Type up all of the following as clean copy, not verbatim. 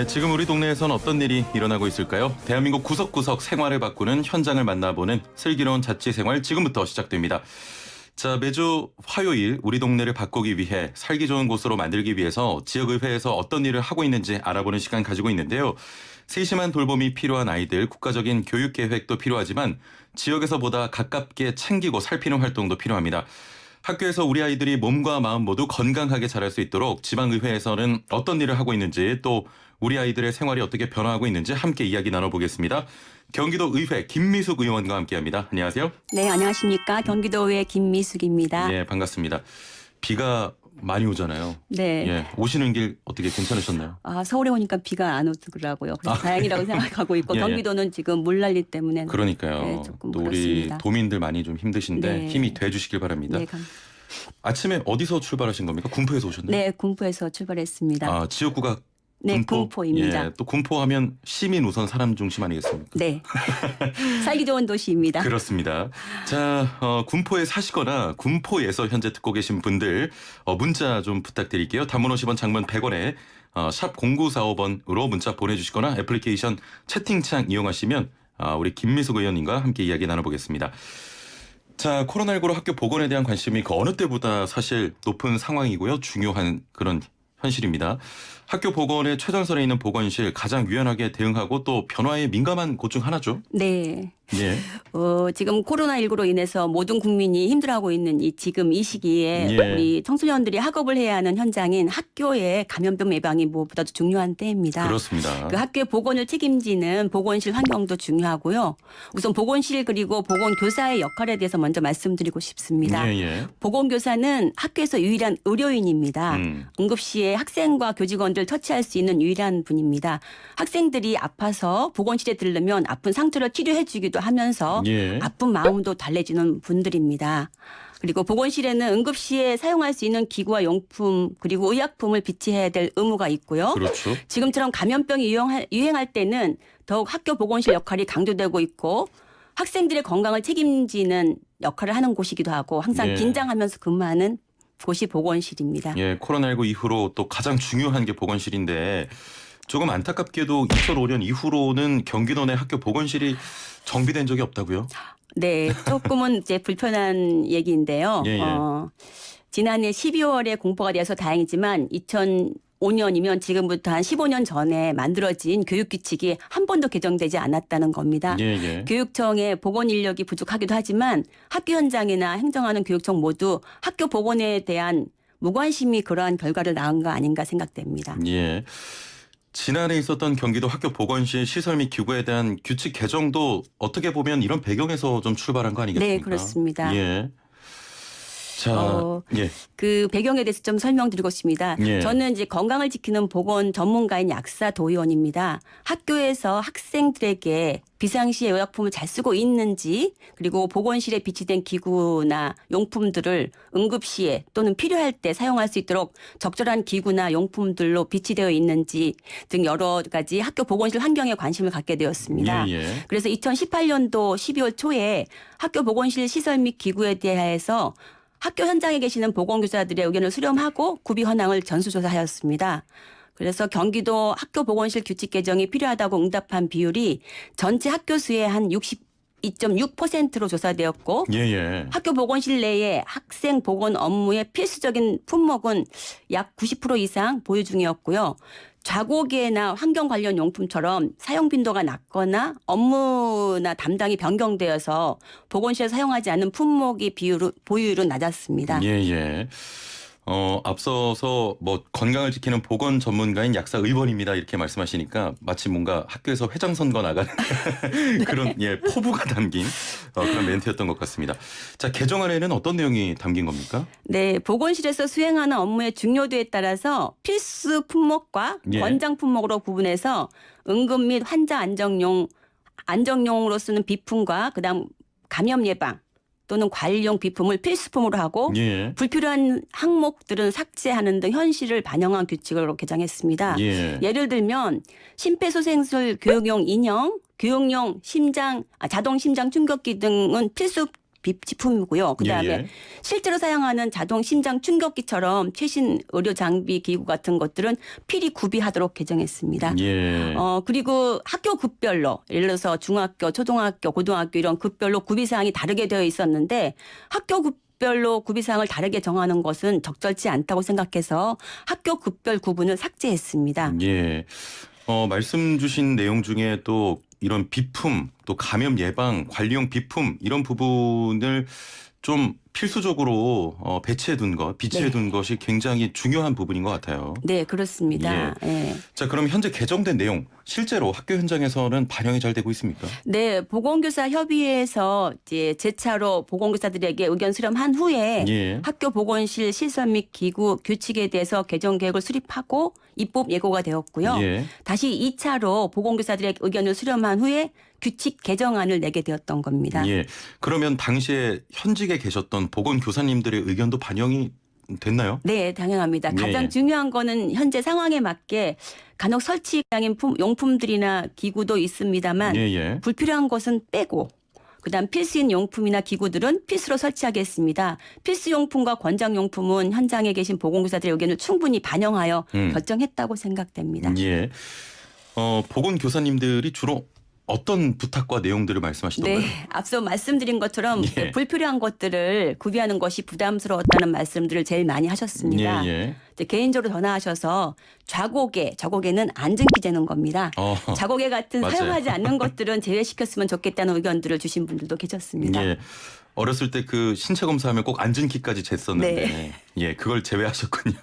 네, 지금 우리 동네에선 어떤 일이 일어나고 있을까요? 대한민국 구석구석 생활을 바꾸는 현장을 만나보는 슬기로운 자취생활 지금부터 시작됩니다. 자, 매주 화요일 우리 동네를 바꾸기 위해 살기 좋은 곳으로 만들기 위해서 지역의회에서 어떤 일을 하고 있는지 알아보는 시간 가지고 있는데요. 세심한 돌봄이 필요한 아이들, 국가적인 교육 계획도 필요하지만 지역에서 보다 가깝게 챙기고 살피는 활동도 필요합니다. 학교에서 우리 아이들이 몸과 마음 모두 건강하게 자랄 수 있도록 지방의회에서는 어떤 일을 하고 있는지, 또 우리 아이들의 생활이 어떻게 변화하고 있는지 함께 이야기 나눠보겠습니다. 경기도 의회 김미숙 의원과 함께합니다. 안녕하세요. 네, 안녕하십니까. 경기도의회 김미숙입니다. 네, 반갑습니다. 비가 많이 오잖아요. 네. 예, 오시는 길 어떻게 괜찮으셨나요? 서울에 오니까 비가 안 오더라고요. 그래서 다행이라고 생각하고 있고 예, 예. 경기도는 지금 물난리 때문에 그러니까요. 네, 조금 또 우리 그렇습니다. 도민들 많이 좀 힘드신데 네. 힘이 돼주시길 바랍니다. 네, 아침에 어디서 출발하신 겁니까? 군포에서 오셨나요? 네, 군포에서 출발했습니다. 지역구가 네, 군포? 군포입니다. 예, 또 군포하면 시민 우선 사람 중심 아니겠습니까? 네. 살기 좋은 도시입니다. 그렇습니다. 자, 군포에 사시거나 군포에서 현재 듣고 계신 분들 문자 좀 부탁드릴게요. 단문 50원, 장문 100원에 샵 0945번으로 문자 보내주시거나 애플리케이션 채팅창 이용하시면 우리 김미숙 의원님과 함께 이야기 나눠보겠습니다. 자, 코로나19로 학교 복원에 대한 관심이 그 어느 때보다 사실 높은 상황이고요. 중요한 그런 현실입니다. 학교 복원의 최전선에 있는 보건실 가장 유연하게 대응하고 또 변화에 민감한 곳 중 하나죠. 네. 예. 지금 코로나19로 인해서 모든 국민이 힘들어하고 있는 지금 이 시기에 예. 우리 청소년들이 학업을 해야 하는 현장인 학교의 감염병 예방이 무엇보다도 중요한 때입니다. 그렇습니다. 그 학교의 보건을 책임지는 보건실 환경도 중요하고요. 우선 보건실 그리고 보건교사의 역할에 대해서 먼저 말씀드리고 싶습니다. 예, 예. 보건교사는 학교에서 유일한 의료인입니다. 응급시에 학생과 교직원들 처치할 수 있는 유일한 분입니다. 학생들이 아파서 보건실에 들르면 아픈 상처를 치료해 주기도 하면서 예. 아픈 마음도 달래주는 분들입니다. 그리고 보건실에는 응급시에 사용할 수 있는 기구와 용품 그리고 의약품을 비치해야 될 의무가 있고요. 그렇죠. 지금처럼 감염병이 유행할 때는 더욱 학교 보건실 역할이 강조되고 있고 학생들의 건강을 책임지는 역할을 하는 곳이기도 하고 항상 예. 긴장하면서 근무하는 곳이 보건실입니다. 예, 코로나19 이후로 또 가장 중요한 게 보건실인데 조금 안타깝게도 2005년 이후로는 경기도 내 학교 보건실이 정비된 적이 없다고요? 네, 조금은 이제 불편한 얘기인데요. 예, 예. 지난해 12월에 공포가 되어서 다행이지만 2005년이면 지금부터 한 15년 전에 만들어진 교육규칙이 한 번도 개정되지 않았다는 겁니다. 예, 예. 교육청의 보건 인력이 부족하기도 하지만 학교 현장이나 행정하는 교육청 모두 학교 보건에 대한 무관심이 그러한 결과를 낳은 거 아닌가 생각됩니다. 예. 지난해 있었던 경기도 학교 보건실 시설 및 기구에 대한 규칙 개정도 어떻게 보면 이런 배경에서 좀 출발한 거 아니겠습니까? 네, 그렇습니다. 예. 자, 예. 그 배경에 대해서 좀 설명드리고 싶습니다. 예. 저는 이제 건강을 지키는 보건 전문가인 약사 도의원입니다. 학교에서 학생들에게 비상시에 의약품을 잘 쓰고 있는지 그리고 보건실에 비치된 기구나 용품들을 응급시에 또는 필요할 때 사용할 수 있도록 적절한 기구나 용품들로 비치되어 있는지 등 여러 가지 학교 보건실 환경에 관심을 갖게 되었습니다. 예, 예. 그래서 2018년도 12월 초에 학교 보건실 시설 및 기구에 대해서 학교 현장에 계시는 보건교사들의 의견을 수렴하고 구비 현황을 전수조사하였습니다. 그래서 경기도 학교 보건실 규칙 개정이 필요하다고 응답한 비율이 전체 학교 수의 한 62.6%로 조사되었고 예, 예. 학교 보건실 내에 학생 보건 업무의 필수적인 품목은 약 90% 이상 보유 중이었고요. 좌고개나 환경 관련 용품처럼 사용 빈도가 낮거나 업무나 담당이 변경되어서 보건실에서 사용하지 않는 품목의 보유율은 낮았습니다. 예, 예. 앞서서 뭐 건강을 지키는 보건 전문가인 약사 의원입니다 이렇게 말씀하시니까 마치 뭔가 학교에서 회장 선거 나가는 그런 예 포부가 담긴 그런 멘트였던 것 같습니다. 자, 개정안에는 어떤 내용이 담긴 겁니까? 네, 보건실에서 수행하는 업무의 중요도에 따라서 필수 품목과 예. 권장 품목으로 구분해서 응급 및 환자 안정용으로 쓰는 비품과 그다음 감염 예방 또는 관리용 비품을 필수품으로 하고 예. 불필요한 항목들은 삭제하는 등 현실을 반영한 규칙으로 개정했습니다. 예. 예를 들면 심폐소생술 교육용 인형, 교육용 자동 심장 충격기 등은 필수 비치품이고요. 그다음에 예. 실제로 사용하는 자동 심장 충격기처럼 최신 의료 장비 기구 같은 것들은 필히 구비하도록 개정했습니다. 예. 그리고 학교 급별로 예를 들어서 중학교, 초등학교, 고등학교 이런 급별로 구비 사항이 다르게 되어 있었는데 학교 급별로 구비 사항을 다르게 정하는 것은 적절치 않다고 생각해서 학교 급별 구분을 삭제했습니다. 예. 말씀 주신 내용 중에 또 이런 비품, 또 감염 예방, 관리용 비품 이런 부분을 좀 필수적으로 배치해 둔 것, 비치해 둔 것이 굉장히 중요한 부분인 것 같아요. 네, 그렇습니다. 예. 자, 그럼 현재 개정된 내용 실제로 학교 현장에서는 반영이 잘 되고 있습니까? 네, 보건교사 협의회에서 이제 재차로 보건교사들에게 의견 수렴한 후에 예. 학교 보건실 시설 및 기구 규칙에 대해서 개정 계획을 수립하고 입법 예고가 되었고요. 예. 다시 2차로 보건교사들의 의견을 수렴한 후에 규칙 개정안을 내게 되었던 겁니다. 예. 그러면 당시에 현직에 계셨던 보건교사님들의 의견도 반영이 됐나요? 네, 당연합니다. 예, 가장 예. 중요한 거는 현재 상황에 맞게 간혹 설치용인 용품들이나 기구도 있습니다만 예. 불필요한 것은 빼고 그다음 필수인 용품이나 기구들은 필수로 설치하겠습니다. 필수용품과 권장용품은 현장에 계신 보건교사들의 의견을 충분히 반영하여 결정했다고 생각됩니다. 예. 보건교사님들이 주로 어떤 부탁과 내용들을 말씀하시던가요? 네, 앞서 말씀드린 것처럼 예. 불필요한 것들을 구비하는 것이 부담스러웠다는 말씀들을 제일 많이 하셨습니다. 예. 이제 개인적으로 전화하셔서 좌고개는 안전기 재는 겁니다. 좌고개 같은 맞아요. 사용하지 않는 것들은 제외시켰으면 좋겠다는 의견들을 주신 분들도 계셨습니다. 예. 어렸을 때 그 신체 검사하면 꼭 앉은키까지 쟀었는데 예, 그걸 제외하셨군요.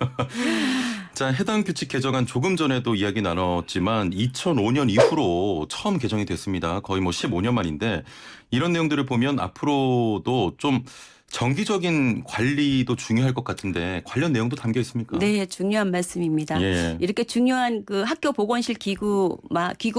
자, 해당 규칙 개정안 조금 전에도 이야기 나눴지만 2005년 이후로 처음 개정이 됐습니다. 거의 뭐 15년 만인데 이런 내용들을 보면 앞으로도 좀 정기적인 관리도 중요할 것 같은데 관련 내용도 담겨 있습니까? 네, 중요한 말씀입니다. 예. 이렇게 중요한 그 학교 보건실 기구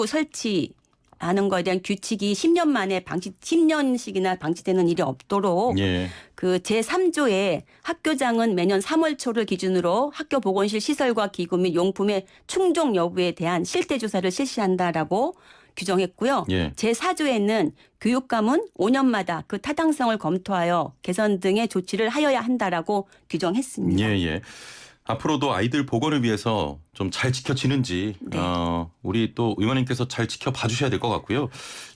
설치하는 거에 대한 규칙이 10년 만에 10년씩이나 방치되는 일이 없도록 예. 그 제3조에 학교장은 매년 3월 초를 기준으로 학교 보건실 시설과 기구 및 용품의 충족 여부에 대한 실태 조사를 실시한다라고 규정했고요. 예. 제4조에는 교육감은 5년마다 그 타당성을 검토하여 개선 등의 조치를 하여야 한다라고 규정했습니다. 예. 앞으로도 아이들 보건을 위해서 좀 잘 지켜지는지 네. 우리 또 의원님께서 잘 지켜봐 주셔야 될 것 같고요.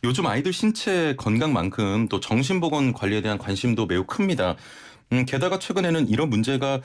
요즘 아이들 신체 건강만큼 또 정신보건 관리에 대한 관심도 매우 큽니다. 게다가 최근에는 이런 문제가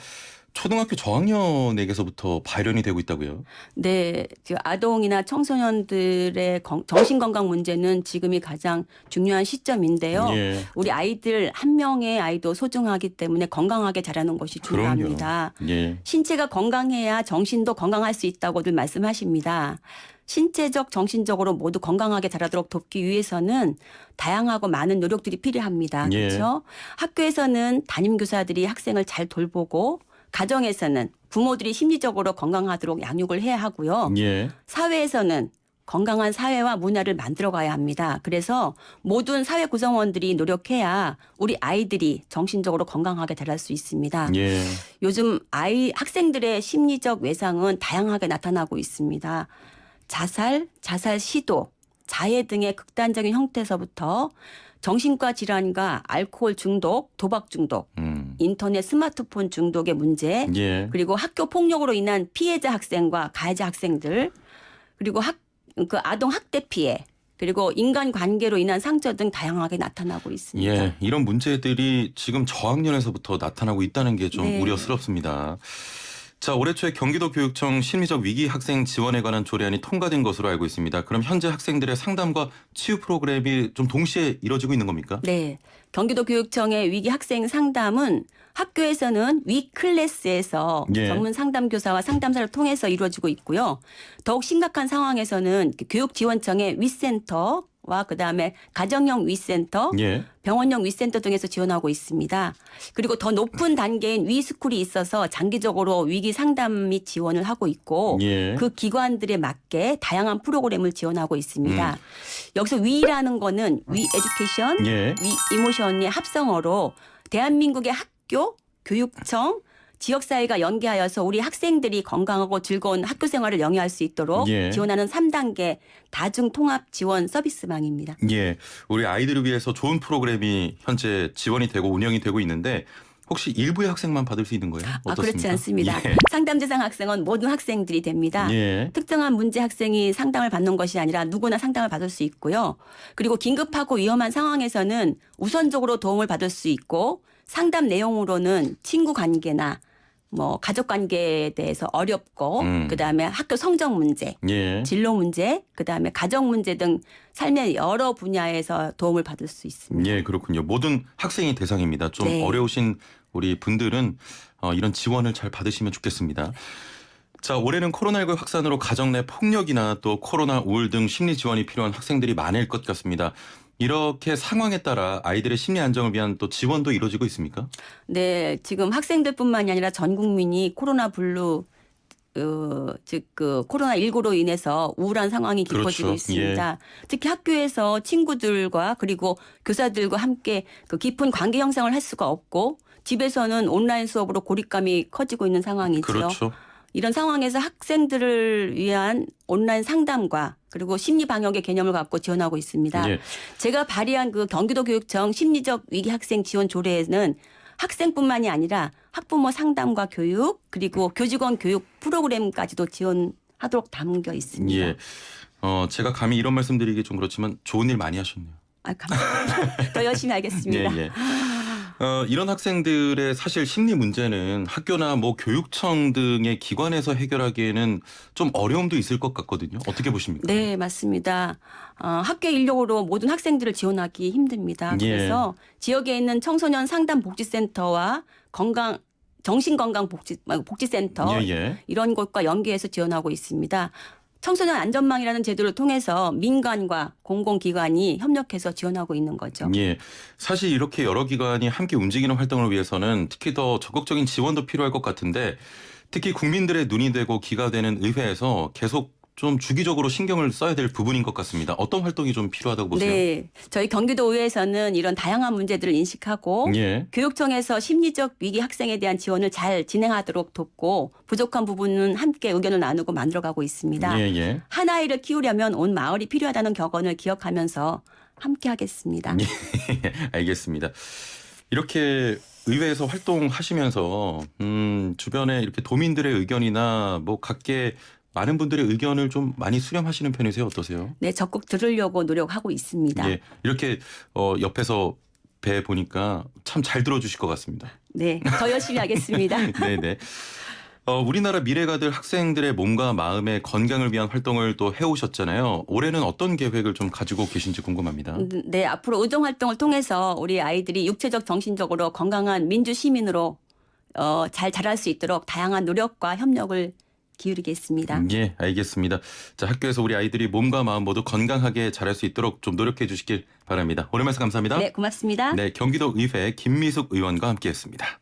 초등학교 저학년에게서부터 발현이 되고 있다고요. 네, 그 아동이나 청소년들의 정신건강 문제는 지금이 가장 중요한 시점인데요. 예. 우리 아이들 한 명의 아이도 소중하기 때문에 건강하게 자라는 것이 중요합니다. 그럼요. 예. 신체가 건강해야 정신도 건강할 수 있다고들 말씀하십니다. 신체적, 정신적으로 모두 건강하게 자라도록 돕기 위해서는 다양하고 많은 노력들이 필요합니다. 예. 그렇죠? 학교에서는 담임교사들이 학생을 잘 돌보고 가정에서는 부모들이 심리적으로 건강하도록 양육을 해야 하고요. 예. 사회에서는 건강한 사회와 문화를 만들어 가야 합니다. 그래서 모든 사회 구성원들이 노력해야 우리 아이들이 정신적으로 건강하게 자랄 수 있습니다. 예. 요즘 학생들의 심리적 외상은 다양하게 나타나고 있습니다. 자살 시도, 자해 등의 극단적인 형태에서부터 정신과 질환과 알코올 중독, 도박 중독, 인터넷 스마트폰 중독의 문제, 예. 그리고 학교 폭력으로 인한 피해자 학생과 가해자 학생들, 그리고 아동 학대 피해, 그리고 인간관계로 인한 상처 등 다양하게 나타나고 있습니다. 예. 이런 문제들이 지금 저학년에서부터 나타나고 있다는 게 좀 네. 우려스럽습니다. 자, 올해 초에 경기도교육청 심리적 위기 학생 지원에 관한 조례안이 통과된 것으로 알고 있습니다. 그럼 현재 학생들의 상담과 치유 프로그램이 좀 동시에 이루어지고 있는 겁니까? 네. 경기도 교육청의 위기 학생 상담은 학교에서는 위 클래스에서 예. 전문 상담교사와 상담사를 통해서 이루어지고 있고요. 더욱 심각한 상황에서는 교육지원청의 위센터와 그다음에 가정형 위센터, 예. 병원형 위센터 등에서 지원하고 있습니다. 그리고 더 높은 단계인 위스쿨이 있어서 장기적으로 위기 상담 및 지원을 하고 있고 예. 그 기관들에 맞게 다양한 프로그램을 지원하고 있습니다. 여기서 위라는 거는 위 에듀케이션, 예. 위 이모션의 합성어로 대한민국의 학교, 교육청, 지역사회가 연계하여서 우리 학생들이 건강하고 즐거운 학교 생활을 영위할 수 있도록 예. 지원하는 3단계 다중통합 지원 서비스망입니다. 예, 우리 아이들을 위해서 좋은 프로그램이 현재 지원이 되고 운영이 되고 있는데 혹시 일부의 학생만 받을 수 있는 거예요? 어떻습니까? 그렇지 않습니다. 예. 상담 대상 학생은 모든 학생들이 됩니다. 예. 특정한 문제 학생이 상담을 받는 것이 아니라 누구나 상담을 받을 수 있고요. 그리고 긴급하고 위험한 상황에서는 우선적으로 도움을 받을 수 있고 상담 내용으로는 친구 관계나 뭐 가족 관계에 대해서 어렵고 그다음에 학교 성적 문제, 예. 진로 문제, 그다음에 가정 문제 등 삶의 여러 분야에서 도움을 받을 수 있습니다. 예, 그렇군요. 모든 학생이 대상입니다. 좀 네. 어려우신 우리 분들은 이런 지원을 잘 받으시면 좋겠습니다. 자, 올해는 코로나19 확산으로 가정 내 폭력이나 또 코로나 우울 등 심리 지원이 필요한 학생들이 많을 것 같습니다. 이렇게 상황에 따라 아이들의 심리 안정을 위한 또 지원도 이루어지고 있습니까? 네, 지금 학생들뿐만이 아니라 전 국민이 코로나 블루 즉 코로나19로 인해서 우울한 상황이 깊어지고 그렇죠. 있습니다. 특히 학교에서 친구들과 그리고 교사들과 함께 그 깊은 관계 형성을 할 수가 없고 집에서는 온라인 수업으로 고립감이 커지고 있는 상황이죠. 그렇죠. 이런 상황에서 학생들을 위한 온라인 상담과 그리고 심리 방역의 개념을 갖고 지원하고 있습니다. 예. 제가 발의한 그 경기도교육청 심리적 위기 학생 지원 조례에는 학생뿐만이 아니라 학부모 상담과 교육 그리고 교직원 교육 프로그램까지도 지원하도록 담겨 있습니다. 예. 제가 감히 이런 말씀드리기 좀 그렇지만 좋은 일 많이 하셨네요. 감사합니다. 더 열심히 하겠습니다. 예, 예. 이런 학생들의 사실 심리 문제는 학교나 뭐 교육청 등의 기관에서 해결하기에는 좀 어려움도 있을 것 같거든요. 어떻게 보십니까? 네, 맞습니다. 학교 인력으로 모든 학생들을 지원하기 힘듭니다. 예. 그래서 지역에 있는 청소년 상담복지센터와 정신건강복지센터 예, 예. 이런 곳과 연계해서 지원하고 있습니다. 청소년 안전망이라는 제도를 통해서 민간과 공공기관이 협력해서 지원하고 있는 거죠. 예. 사실 이렇게 여러 기관이 함께 움직이는 활동을 위해서는 특히 더 적극적인 지원도 필요할 것 같은데 특히 국민들의 눈이 되고 귀가 되는 의회에서 계속 좀 주기적으로 신경을 써야 될 부분인 것 같습니다. 어떤 활동이 좀 필요하다고 보세요? 네. 저희 경기도의회에서는 이런 다양한 문제들을 인식하고 예. 교육청에서 심리적 위기 학생에 대한 지원을 잘 진행하도록 돕고 부족한 부분은 함께 의견을 나누고 만들어가고 있습니다. 예, 예. 한 아이를 키우려면 온 마을이 필요하다는 격언을 기억하면서 함께 하겠습니다. 알겠습니다. 이렇게 의회에서 활동하시면서 주변에 이렇게 도민들의 의견이나 뭐 각계 많은 분들의 의견을 좀 많이 수렴하시는 편이세요? 어떠세요? 네, 적극 들으려고 노력하고 있습니다. 예, 이렇게 옆에서 뵈 보니까 참 잘 들어주실 것 같습니다. 네, 더 열심히 하겠습니다. 네네. 우리나라 미래가 될 학생들의 몸과 마음의 건강을 위한 활동을 또 해오셨잖아요. 올해는 어떤 계획을 좀 가지고 계신지 궁금합니다. 네, 앞으로 의정 활동을 통해서 우리 아이들이 육체적, 정신적으로 건강한 민주 시민으로 잘 자랄 수 있도록 다양한 노력과 협력을 기울이겠습니다. 예, 알겠습니다. 자, 학교에서 우리 아이들이 몸과 마음 모두 건강하게 자랄 수 있도록 좀 노력해 주시길 바랍니다. 오늘 말씀 감사합니다. 네, 고맙습니다. 네, 경기도 의회 김미숙 의원과 함께했습니다.